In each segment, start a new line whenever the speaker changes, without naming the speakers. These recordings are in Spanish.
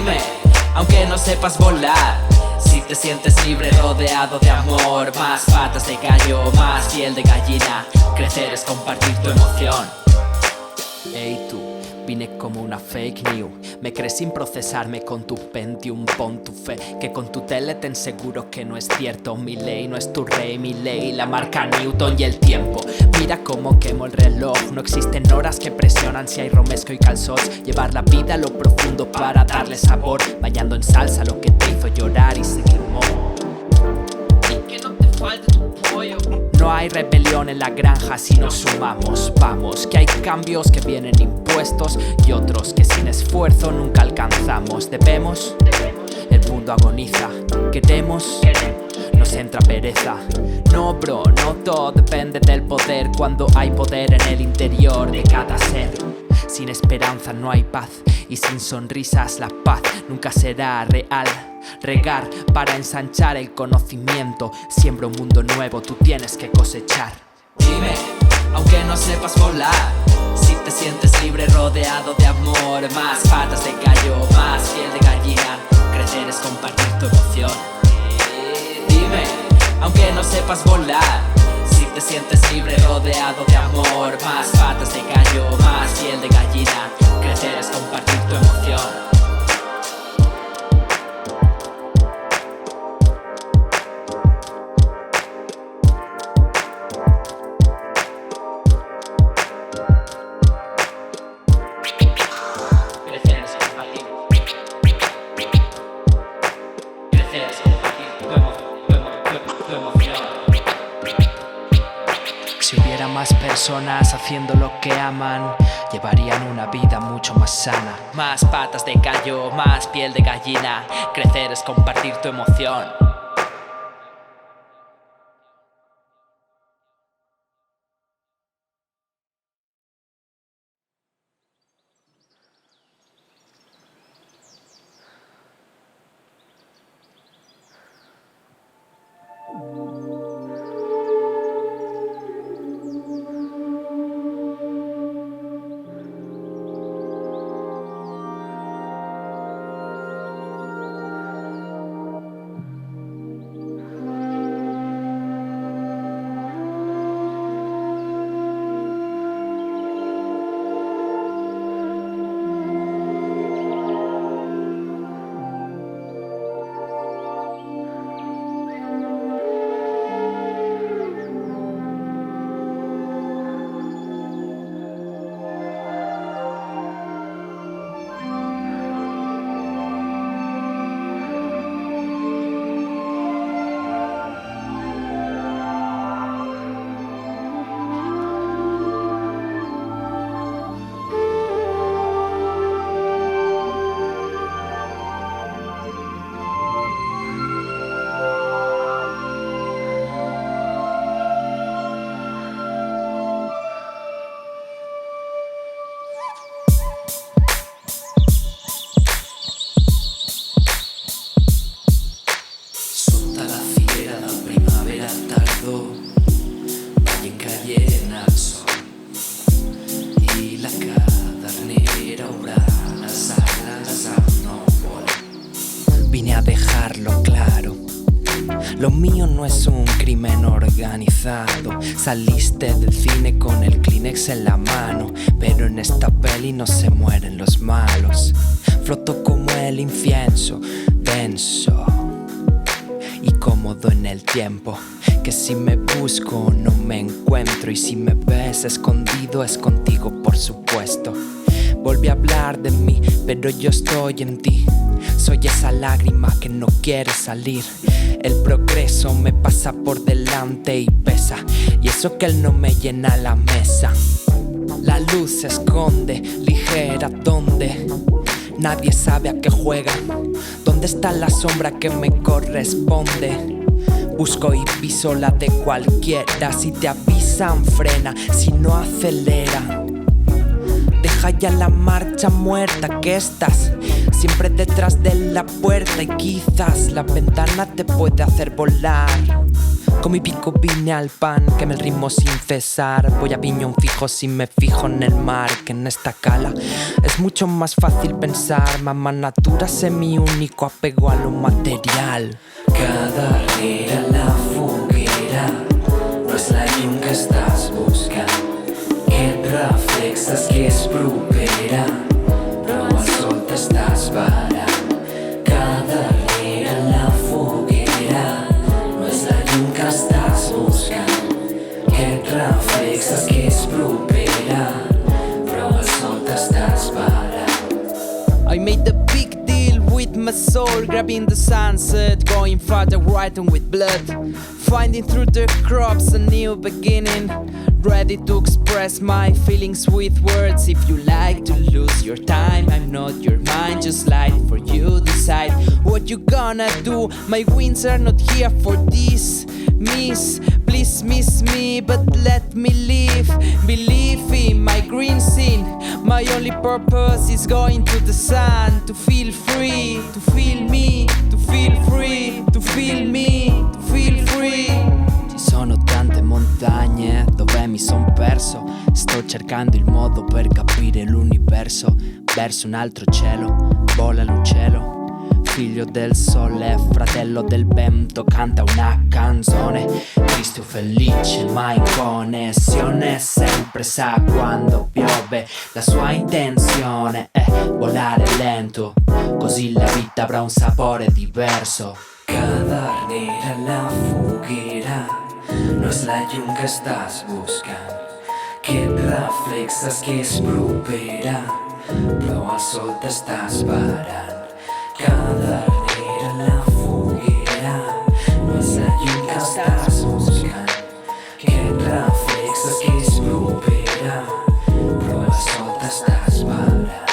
Dime, aunque no sepas volar, si te sientes libre rodeado de amor. Más patas de gallo, más piel de gallina. Crecer es compartir tu emoción. Hey tú, vine como una fake news. Me crees sin procesarme con tu Pentium. Pon tu fe, que con tu tele te aseguro que no es cierto. Mi ley no es tu rey, mi ley la marca Newton y el tiempo. Mira cómo quemo el reloj. No existen horas que presionan si hay romesco y calzots. Llevar la vida a lo profundo para darle sabor, bañando en salsa lo que te hizo llorar y se quemó. Y que no te falte tu pollo. No hay rebelión en la granja si nos sumamos. Vamos, que hay cambios que vienen impuestos y otros que sin esfuerzo nunca alcanzamos. Debemos, el mundo agoniza. Queremos, nos entra pereza. No bro, no todo depende del poder. Cuando hay poder en el interior de cada ser. Sin esperanza no hay paz y sin sonrisas la paz nunca será real. Regar para ensanchar el conocimiento. Siembra un mundo nuevo, tú tienes que cosechar. Dime, aunque no sepas volar, si te sientes libre rodeado de amor. Más patas de gallo, más piel de gallina. Crecer es compartir tu emoción. Dime, aunque no sepas volar, si te sientes libre rodeado de amor. Más patas de gallo, más piel de gallina. Crecer es compartir tu emoción. Si hubiera más personas haciendo lo que aman, llevarían una vida mucho más sana. Más patas de gallo, más piel de gallina. Crecer es compartir tu emoción. Vine a dejarlo claro, lo mío no es un crimen organizado. Saliste del cine con el Kleenex en la mano, pero en esta peli no se mueren los malos. Floto como el incienso, denso y cómodo en el tiempo. Que si me busco no me encuentro, y si me ves escondido es contigo por supuesto. Volví a hablar de mí, pero yo estoy en ti. Soy esa lágrima que no quiere salir. El progreso me pasa por delante y pesa, y eso que él no me llena la mesa. La luz se esconde, ligera, ¿dónde? Nadie sabe a qué juega. ¿Dónde está la sombra que me corresponde? Busco y piso la de cualquiera. Si te avisan, frena, si no, acelera. Deja ya la marcha muerta, que estás siempre detrás de la puerta, y quizás la ventana te puede hacer volar. Con mi pico vine al pan, queme el ritmo sin cesar. Voy a piñón fijo si me fijo en el mar. Que en esta cala es mucho más fácil pensar. Mamá natura es mi único apego a lo material.
Cada rere a la foguera no és la llum que estàs buscant, que et reflexes que és propera, però al sol t'estàs parant. Cada rere a la foguera no és la llum que estàs buscant, que et reflexes que és propera, però al sol t'estàs parant.
I made a big deal with my soul, grabbing the sunset, going farther, writing with blood, finding through the crops a new beginning, ready to express my feelings with words. If you like to lose your time, I'm not your mind, just like for you decide what you gonna do. My wings are not here for this, miss, please miss me, but let me live. Believe in my green scene, my only purpose is going to the sun, to feel free, to feel me, to feel free, to feel me, to feel free. Ci sono tante montagne dove mi son perso, sto cercando il modo per capire l'universo. Verso un altro cielo, vola l'uccello, figlio del sole, fratello del vento, canta una canzone, triste o felice ma in connessione, sempre sa quando piove, la sua intenzione è volare lento, così la vita avrà un sapore diverso.
Cada rere a la foguera no és la llum que estàs buscant, que et reflexes que és propera, però al sol t'estàs parant. Cada rere a la foguera no és la llum que estàs buscant, que et reflexes que és propera, però al sol t'estàs parant.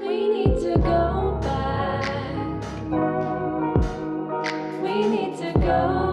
We need to go back. We need to go